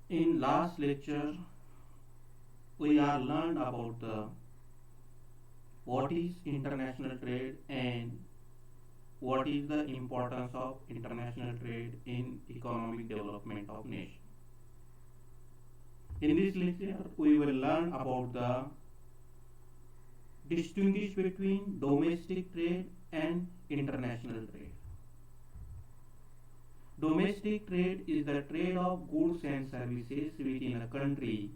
In last lecture, we are learned about the what is international trade and what is the importance of international trade in economic development of nation. In this lecture, we will learn about the distinguish between domestic trade and international trade. Domestic trade is the trade of goods and services within a country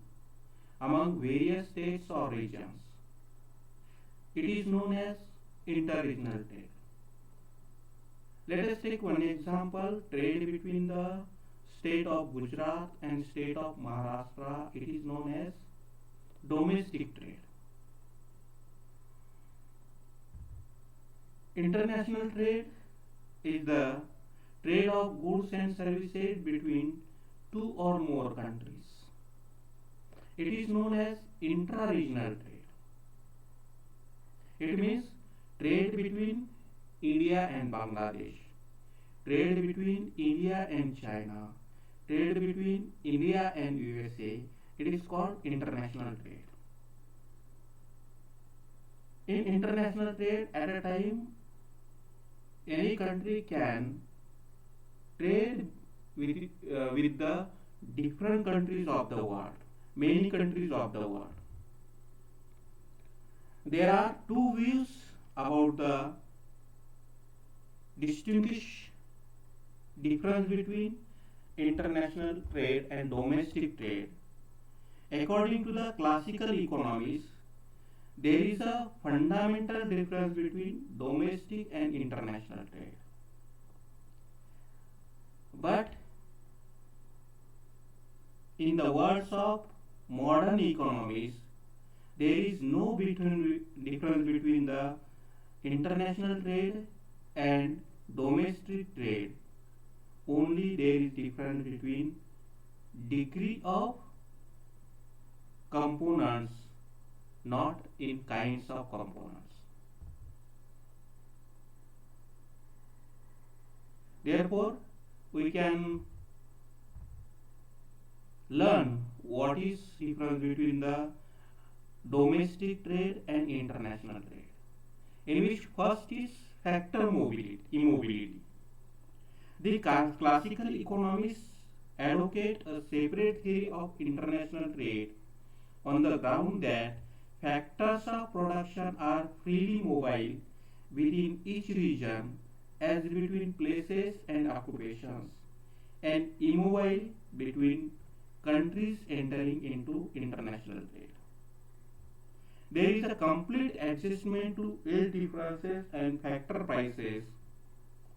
among various states or regions. It is known as interregional trade. Let us take one example, trade between the state of Gujarat and state of Maharashtra. It is known as domestic trade. International trade is the trade of goods and services between two or more countries. It is known as intra-regional trade. It means trade between India and Bangladesh, trade between India and China, trade between India and USA. It is called international trade. In international trade, at a time, any country can trade with the different countries of the world, many countries of the world. There are two views about the distinguish difference between international trade and domestic trade. According to the classical economists, there is a fundamental difference between domestic and international trade. But in the words of modern economists, there is no difference between the international trade and domestic trade. Only there is difference between degree of components, not in kinds of components. Therefore, we can learn what is difference between the domestic trade and international trade, in which first is factor mobility, immobility. The classical economists advocate a separate theory of international trade on the ground that factors of production are freely mobile within each region as between places and occupations, and immobile between countries entering into international trade. There is a complete adjustment to yield differences and factor price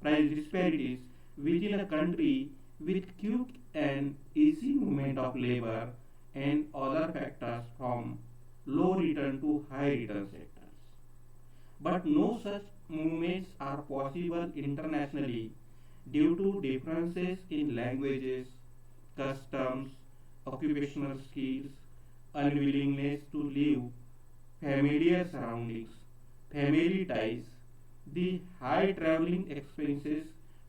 disparities within a country with quick and easy movement of labor and other factors from low return to high return sectors. But no such movements are possible internationally due to differences in languages, customs, occupational skills, unwillingness to leave familiar surroundings, family ties, the high traveling expenses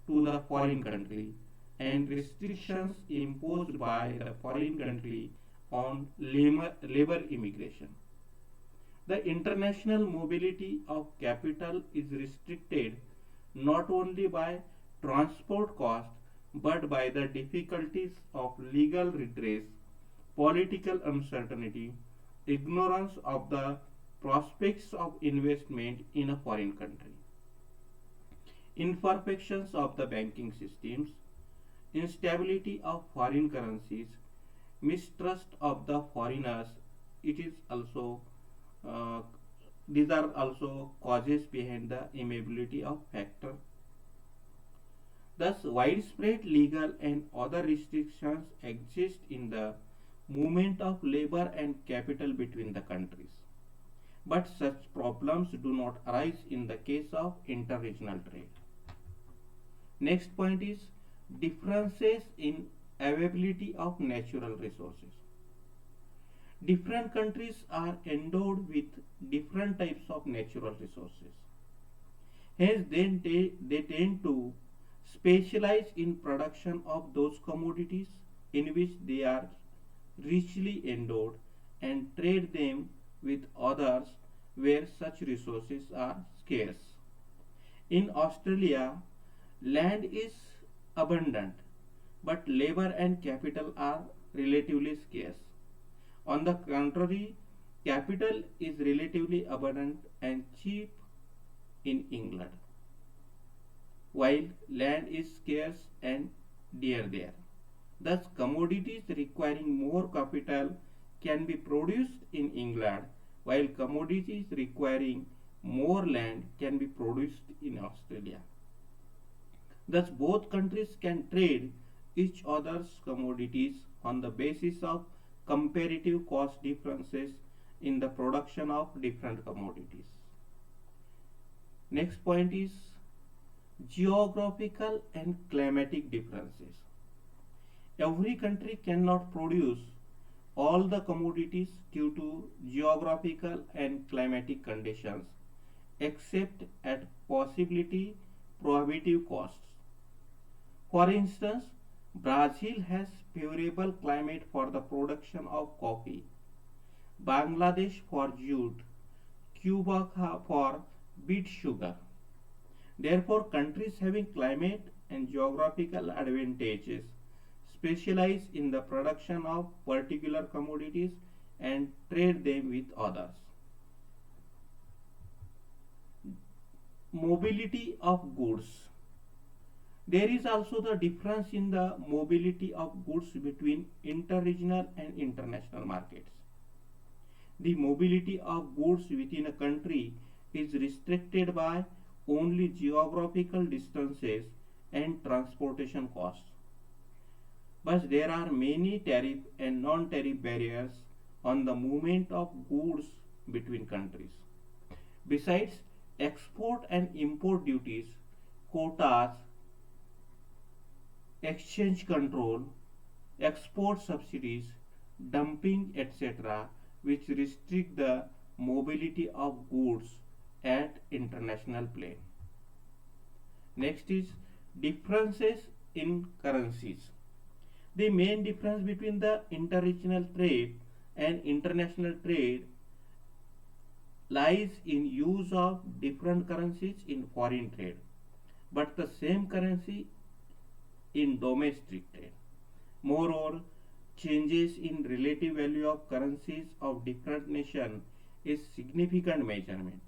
to the foreign country, and restrictions imposed by the foreign country on labor immigration. The international mobility of capital is restricted not only by transport cost but by the difficulties of legal redress, political uncertainty, ignorance of the prospects of investment in a foreign country, imperfections of the banking systems, instability of foreign currencies, mistrust of the foreigners. It is also uh, these are also causes behind the immobility of factor. Thus, widespread legal and other restrictions exist in the movement of labor and capital between the countries. But such problems do not arise in the case of interregional trade. Next point is differences in availability of natural resources. Different countries are endowed with different types of natural resources. Hence, they tend to specialize in production of those commodities in which they are richly endowed and trade them with others where such resources are scarce. In Australia, land is abundant, but labor and capital are relatively scarce. On the contrary, capital is relatively abundant and cheap in England, while land is scarce and dear there. Thus, commodities requiring more capital can be produced in England, while commodities requiring more land can be produced in Australia. Thus, both countries can trade each other's commodities on the basis of comparative cost differences in the production of different commodities. Next point is geographical and climatic differences. Every country cannot produce all the commodities due to geographical and climatic conditions except at possibility prohibitive costs. For instance, Brazil has favorable climate for the production of coffee, Bangladesh for jute, Cuba for beet sugar. Therefore, countries having climate and geographical advantages specialize in the production of particular commodities and trade them with others. Mobility of goods. There is also the difference in the mobility of goods between interregional and international markets. The mobility of goods within a country is restricted by only geographical distances and transportation costs. But there are many tariff and non-tariff barriers on the movement of goods between countries. Besides export and import duties, quotas, exchange control, export subsidies, dumping, etc., which restrict the mobility of goods at international plane. Next is differences in currencies. The main difference between the interregional trade and international trade lies in use of different currencies in foreign trade, but the same currency in domestic trade. Moreover, changes in relative value of currencies of different nations is significant measurement.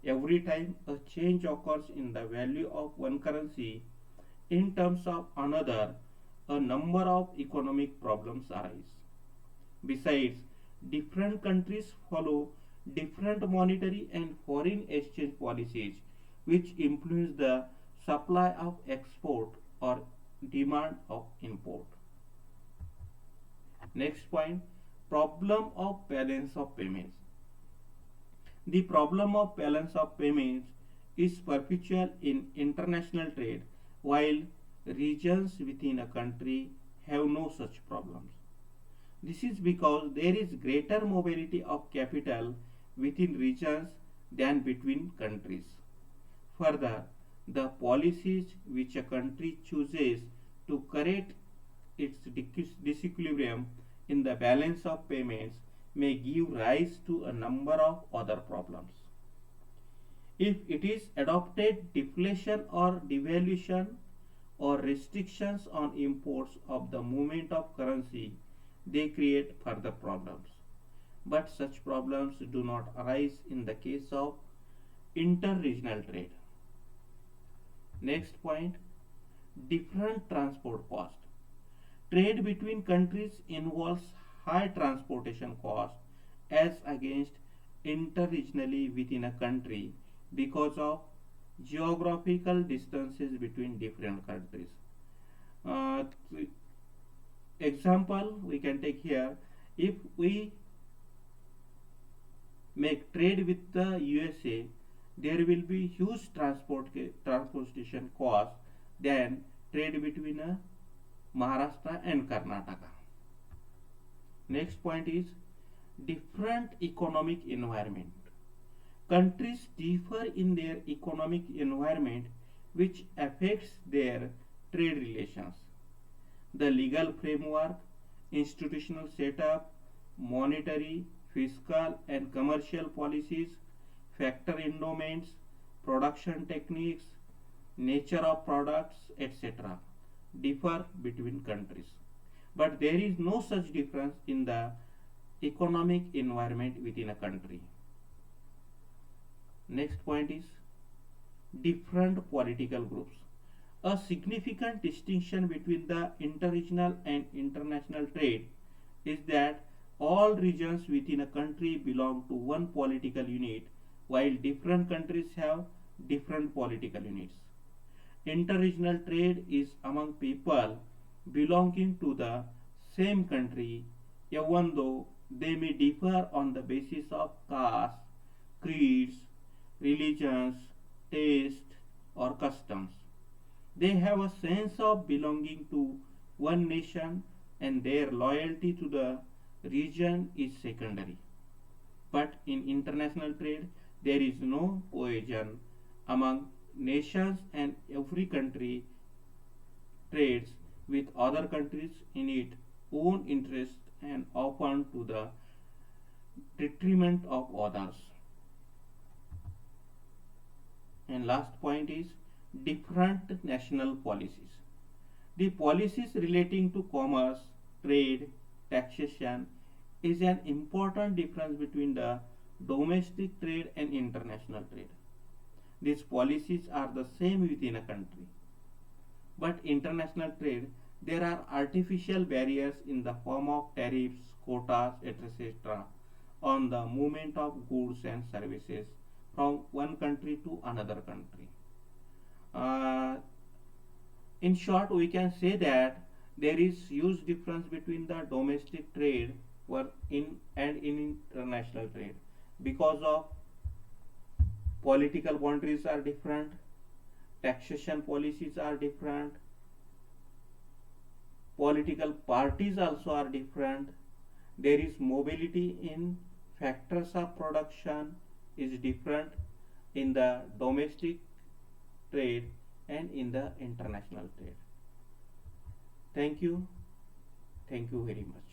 Every time a change occurs in the value of one currency in terms of another, a number of economic problems arise. Besides, different countries follow different monetary and foreign exchange policies which influence the supply of export or demand of import. Next point, problem of balance of payments. The problem of balance of payments is perpetual in international trade while regions within a country have no such problems. This is because there is greater mobility of capital within regions than between countries. Further, the policies which a country chooses to correct its disequilibrium in the balance of payments may give rise to a number of other problems. If it is adopted deflation or devaluation or restrictions on imports of the movement of currency, they create further problems. But such problems do not arise in the case of interregional trade. Next point, different transport cost. Trade between countries involves high transportation cost as against interregionally within a country because of geographical distances between different countries. Uh, Example we can take here, if we make trade with the USA, there will be huge transportation cost than trade between Maharashtra and Karnataka. Next point is different economic environment. Countries differ in their economic environment which affects their trade relations. the legal framework, institutional setup, monetary, fiscal, and commercial policies, factor endowments, production techniques, nature of products, etc. differ between countries. But there is no such difference in the economic environment within a country. Next point is different political groups. A significant distinction between the interregional and international trade is that all regions within a country belong to one political unit, while different countries have different political units. Interregional trade is among people belonging to the same country, even though they may differ on the basis of caste, creeds, religions, taste, or customs. They have a sense of belonging to one nation and their loyalty to the region is secondary. But in international trade, there is no cohesion among nations and every country trades with other countries in its own interest and often to the detriment of others. And last point is different national policies. The policies relating to commerce, trade, taxation is an important difference between the domestic trade and international trade. These policies are the same within a country. But international trade, there are artificial barriers in the form of tariffs, quotas, etc. on the movement of goods and services from one country to another country. Uh, in short, we can say that there is huge difference between the domestic trade in international trade because of political boundaries are different, taxation policies are different, political parties also are different, there is mobility in factors of production is different in the domestic trade and in the international trade. Thank you. Thank you very much.